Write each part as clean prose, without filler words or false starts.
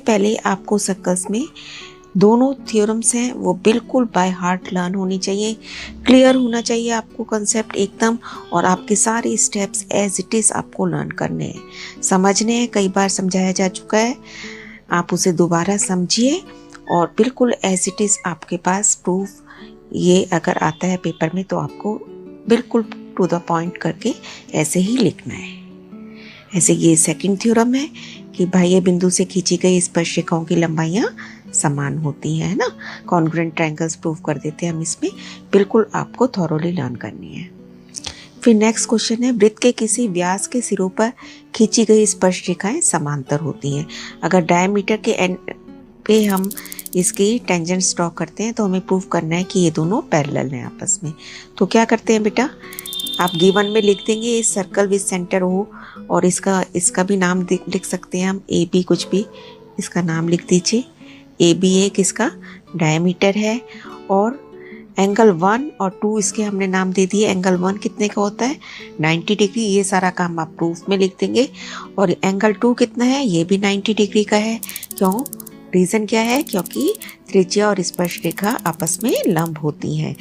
पहले आपको सर्कल्स में दोनों थ्योरम्स हैं वो बिल्कुल बाय हार्ट लर्न होनी चाहिए, क्लियर होना चाहिए आपको कंसेप्ट एकदम, और आपके सारे स्टेप्स एज इट इज़ आपको लर्न करने हैं, समझने हैं। कई बार समझाया जा चुका है, आप उसे दोबारा समझिए और बिल्कुल एज इट इज़ आपके पास प्रूफ ये अगर आता है पेपर में तो आपको बिल्कुल टू द पॉइंट करके ऐसे ही लिखना है। ऐसे ये सेकंड थ्योरम है कि बाह्य बिंदु से खींची गई स्पर्शिकाओं की लंबाइयाँ समान होती हैं, है ना। कॉन्ग्रुएंट ट्रायंगल्स प्रूव कर देते हैं हम इसमें, बिल्कुल आपको थॉरोली लर्न करनी है। फिर नेक्स्ट क्वेश्चन है, वृत्त के किसी व्यास के सिरों पर खींची गई स्पर्शरेखाएं समांतर होती हैं। अगर डायमीटर के एंड पे हम इसकी टेंजेंट्स ड्रॉ करते हैं तो हमें प्रूव करना है कि ये दोनों पैरेलल हैं आपस में। तो क्या करते हैं बेटा, आप गिवन में लिख देंगे इस सर्कल विद सेंटर ओ, और इसका भी नाम लिख सकते हैं हम, ए बी, कुछ भी इसका नाम लिख दीजिए। ए बी एक इसका डायमीटर है, और एंगल 1 और 2 इसके हमने नाम दे दिए। एंगल 1 कितने का होता है, 90 डिग्री। ये सारा काम आप प्रूफ में लिख देंगे। और एंगल 2 कितना है, ये भी 90 डिग्री का है। क्यों, रीज़न क्या है, क्योंकि त्रिज्या और स्पर्शरेखा आपस में लंब होती हैं।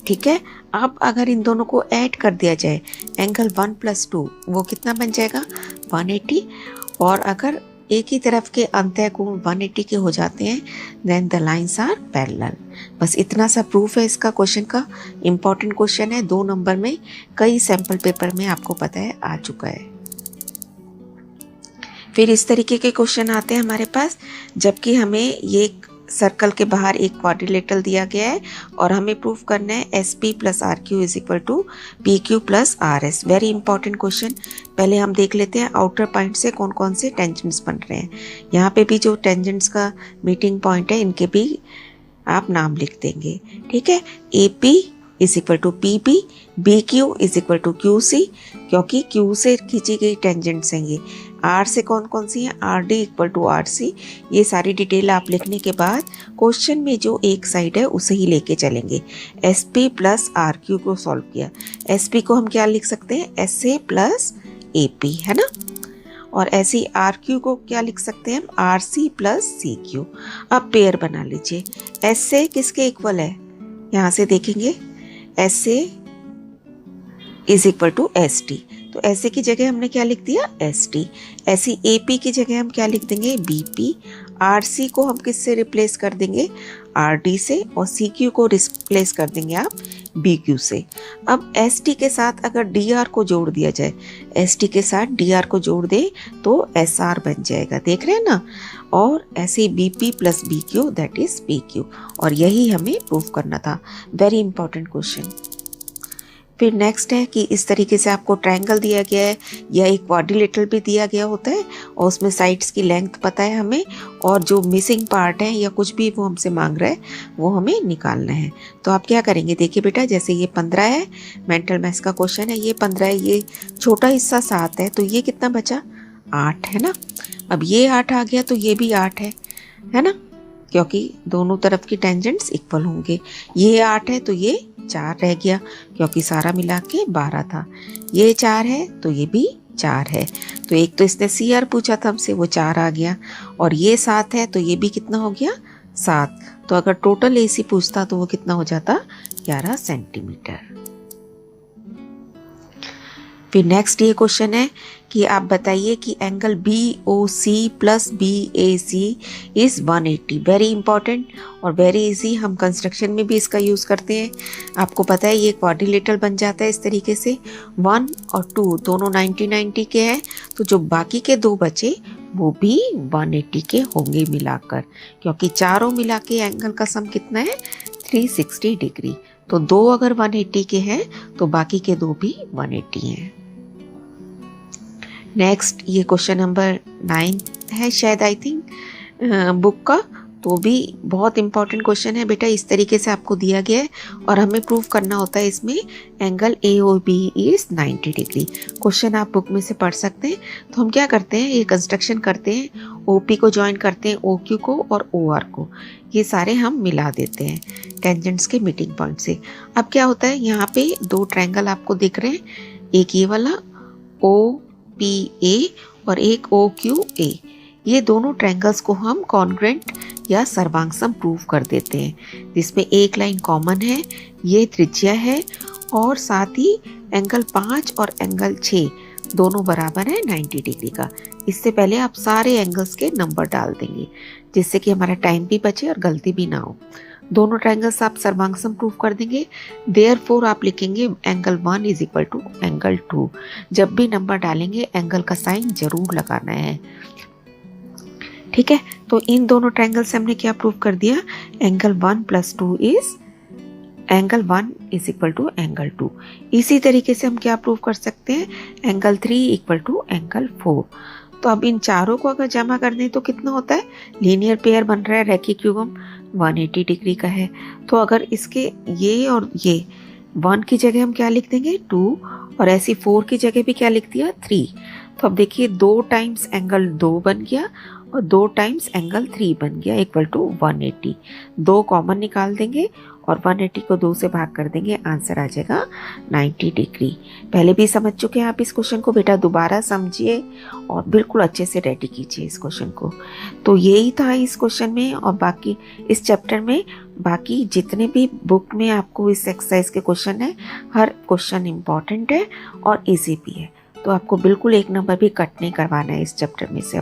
ठीक है, अब अगर इन दोनों को ऐड कर दिया जाए, एंगल 1 + 2 वो कितना बन जाएगा, 180। और अगर एक ही तरफ के अंतःकोण 180 के हो जाते हैं, then the lines are parallel. बस इतना सा प्रूफ है इसका क्वेश्चन का। इम्पॉर्टेंट क्वेश्चन है, 2 नंबर में, कई सैम्पल पेपर में आपको पता है आ चुका है। फिर इस तरीके के क्वेश्चन आते हैं हमारे पास, जबकि हमें ये सर्कल के बाहर एक क्वाड्रिलेटरल दिया गया है और हमें प्रूफ करना है SP + RQ = PQ + RS। Very important question. पहले हम देख लेते हैं आउटर पॉइंट से कौन कौन से टेंजेंट्स बन रहे हैं। यहाँ पे भी जो टेंजेंट्स का मीटिंग पॉइंट है इनके भी आप नाम लिख देंगे। ठीक है, AP = PB, BQ = QC, क्योंकि Q से खींची गई टेंजेंट्स हैं ये। R से कौन कौन सी हैं, RD = RC। ये सारी डिटेल आप लिखने के बाद क्वेश्चन में जो एक साइड है उसे ही लेके चलेंगे। SP + RQ को सॉल्व किया, SP को हम क्या लिख सकते हैं, SA + AP, है ना। और ऐसे ही RQ को क्या लिख सकते हैं हम, RC + CQ। अब पेयर बना लीजिए। SA किसके इक्वल है, यहाँ से देखेंगे, SA = ST। तो ऐसे की जगह हमने क्या लिख दिया, ST। ऐसी AP की जगह हम क्या लिख देंगे, BP। RC को हम किससे रिप्लेस कर देंगे, RD से, और CQ को रिप्लेस कर देंगे आप BQ से। अब ST के साथ अगर DR को जोड़ दिया जाए, ST के साथ DR को जोड़ दे तो SR बन जाएगा, देख रहे हैं ना। और ऐसे BP + BQ that is PQ, और यही हमें प्रूफ करना था। Very important question. फिर नेक्स्ट है कि इस तरीके से आपको ट्रायंगल दिया गया है या एक क्वाड्रिलेटरल भी दिया गया होता है, और उसमें साइड्स की लेंथ पता है हमें, और जो मिसिंग पार्ट है या कुछ भी वो हमसे मांग रहा है वो हमें निकालना है। तो आप क्या करेंगे, देखिए बेटा, जैसे ये 15 है, मेंटल मैथ्स का क्वेश्चन है, ये 15 है, ये छोटा हिस्सा 7 है, तो ये कितना बचा, 8, है ना। अब ये 8 आ गया तो ये भी 8 है ना, क्योंकि दोनों तरफ की टेंजेंट्स इक्वल होंगे। ये 8 है तो ये 4 रह गया, क्योंकि सारा मिला के 12 था। ये 4 है तो ये भी 4 है। तो एक तो इसने CR पूछा था हमसे, वो 4 आ गया, और ये 7 है तो ये भी कितना हो गया, 7। तो अगर टोटल AC पूछता तो वो कितना हो जाता, 11 सेंटीमीटर। फिर नेक्स्ट ये क्वेश्चन है कि आप बताइए कि angle BOC + BAC is 180। Very important और वेरी इजी। हम कंस्ट्रक्शन में भी इसका यूज़ करते हैं। आपको पता है ये क्वाड्रिलेटरल बन जाता है इस तरीके से। 1 और 2 दोनों 90-90 के हैं, तो जो बाकी के 2 बचे वो भी 180 के होंगे मिलाकर, क्योंकि चारों मिला के एंगल का सम कितना है, 360 डिग्री। तो 2 अगर 180 के हैं तो बाकी के 2 भी 180 हैं। नेक्स्ट ये क्वेश्चन नंबर 9 है शायद, आई थिंक बुक का, तो भी बहुत इंपॉर्टेंट क्वेश्चन है बेटा। इस तरीके से आपको दिया गया है और हमें प्रूफ करना होता है इसमें angle AOB is 90 degree. Question आप बुक में से पढ़ सकते हैं। तो हम क्या करते हैं, ये कंस्ट्रक्शन करते हैं, OP को ज्वाइन करते हैं OQ को और OR को, ये सारे हम मिला देते हैं टेंजेंट्स के मीटिंग पॉइंट से। अब क्या होता है, यहाँ पे 2 ट्रायंगल आपको दिख रहे हैं, एक ये वाला OPA और एक OQA। ये दोनों ट्रायंगल्स को हम कॉन्ग्रुएंट या सर्वांगसम प्रूव कर देते हैं, जिसमें एक लाइन कॉमन है, ये त्रिज्या है और साथ ही एंगल 5 और एंगल 6 दोनों बराबर है 90 डिग्री का। इससे पहले आप सारे एंगल्स के नंबर डाल देंगे जिससे कि हमारा टाइम भी बचे और गलती भी ना हो। दोनों ट्रायंगल्स आप सर्वांगसम प्रूव कर देंगे। देयरफॉर आप लिखेंगे angle 1 is equal to angle 2। जब भी नंबर डालेंगे एंगल का साइन जरूर लगाना है, ठीक है। तो इन दोनों ट्रायंगल से हमने क्या प्रूव कर दिया, angle 1 + 2 is angle 1 is equal to angle 2। इसी तरीके से हम क्या प्रूव कर सकते हैं, एंगल 3 इक्वल टू एंगल 4। तो अब इन चारों को अगर जमा कर दें तो कितना होता है, लीनियर पेयर बन रहा है, रैखिक युग्म 180 डिग्री का है। तो अगर इसके ये और ये 1 की जगह हम क्या लिख देंगे 2 और ऐसी 4 की जगह भी क्या लिख दिया 3। तो अब देखिए 2 टाइम्स एंगल 2 बन गया और 2 टाइम्स एंगल 3 बन गया इक्वल टू 180। 2 कॉमन निकाल देंगे और 180 को 2 से भाग कर देंगे, आंसर आ जाएगा 90 डिग्री। पहले भी समझ चुके हैं आप इस क्वेश्चन को, बेटा दोबारा समझिए और बिल्कुल अच्छे से रेडी कीजिए इस क्वेश्चन को। तो यही था इस क्वेश्चन में, और बाकी इस चैप्टर में बाकी जितने भी बुक में आपको इस एक्सरसाइज के क्वेश्चन है, हर क्वेश्चन इम्पॉर्टेंट है और ईजी भी है। तो आपको बिल्कुल एक नंबर भी कट नहीं करवाना है इस चैप्टर में से।